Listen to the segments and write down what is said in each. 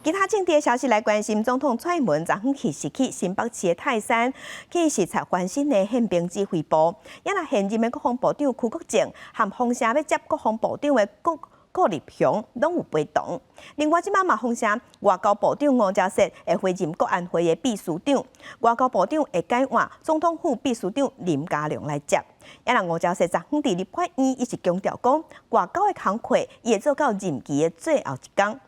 其他政治的消息来关心，总统蔡英文昨昏去新北市的泰山，去视察翻新的宪兵指挥部，也来现任的国防部长邱国正和风声要接国防部长的顾立雄拢有陪同。另外，即马嘛风声外交部长吴钊燮会回任国安会的秘书长，外交部长会改换总统府秘书长林佳龙来接。也让吴钊燮昨昏伫立法院一直强调讲，外交的工作伊会做到任期的最后一天。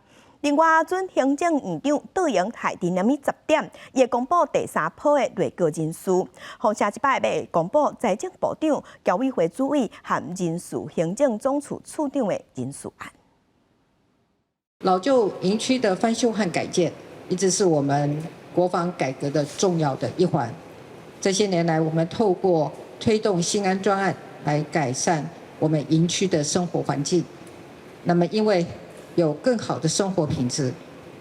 另外，准行政院长杜英台伫暗暝10点，也公布第三波的内阁人数。风声即摆要公布财政部长、侨委会主委和人事行政总处处长的人事案。老旧营区的翻修和改建，一直是我们国防改革的重要的一环。这些年来，我们透过推动新安专案来改善我们营区的生活环境。那么，因为有更好的生活品质，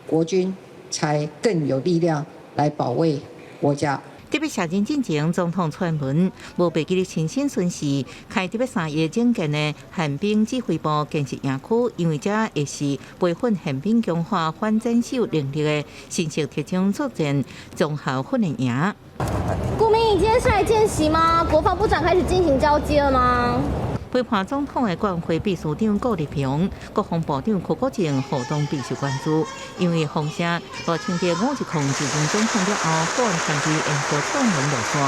国军才更有力量来保卫国家。特别下任进前，总统蔡英文无被记得亲身巡视，开特别3月整建的宪兵指挥部建设营区，因为这也是培训宪兵强化反战术能力的新式特种作战综合训练营。顾明，你今天是来见习吗？国防部长开始进行交接了吗？陪伴总统的国安会秘书长顾立雄、国防部长邱国正互动备受关注，因为风声无清点510就任总统了后，国安团队延续串门路线，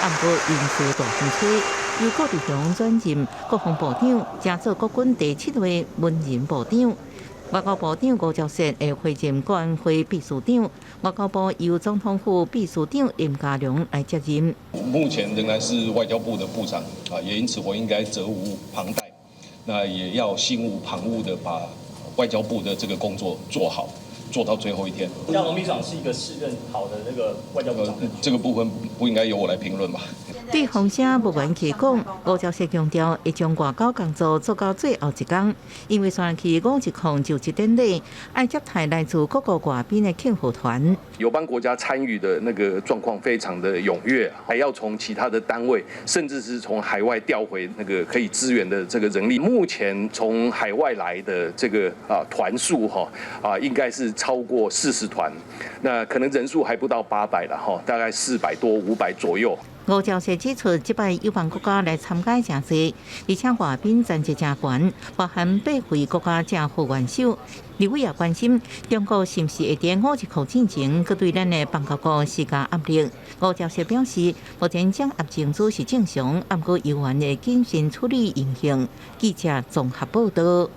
暗过因素大风吹，由顾立雄转任国防部长，加做国军第7位文人部长。外交部长吴钊燮会会任国安会秘书长，外交部由总统府秘书长林佳龙来接任。目前仍然是外交部的部长也因此我应该责无旁贷，那也要心无旁骛的把外交部的这个工作做好，做到最后一天。像王秘书长是一个适任好的那个外交部长，这个部分不应该由我来评论吧。对风声不愿去讲，吴钊燮强调会将外交工作做到最后一天，因为选去510就职典礼，爱接待来自各国外宾的庆贺团。友邦国家参与的那个状况非常的踊跃，还要从其他的单位，甚至是从海外调回那个可以支援的这个人力。目前从海外来的这个团数应该是超过40团，那可能人数还不到800了大概400多500左右。吴钊燮指出，这摆友邦国家来参加真多，而且外宾层级真悬，包含8位国家政府元首。立委也关心中国是不是会在510进前，佮对咱的邦交国施加压力。吴钊燮表示，目前掌握情资是正常，不过有关的谨慎处理言行。记者综合报道。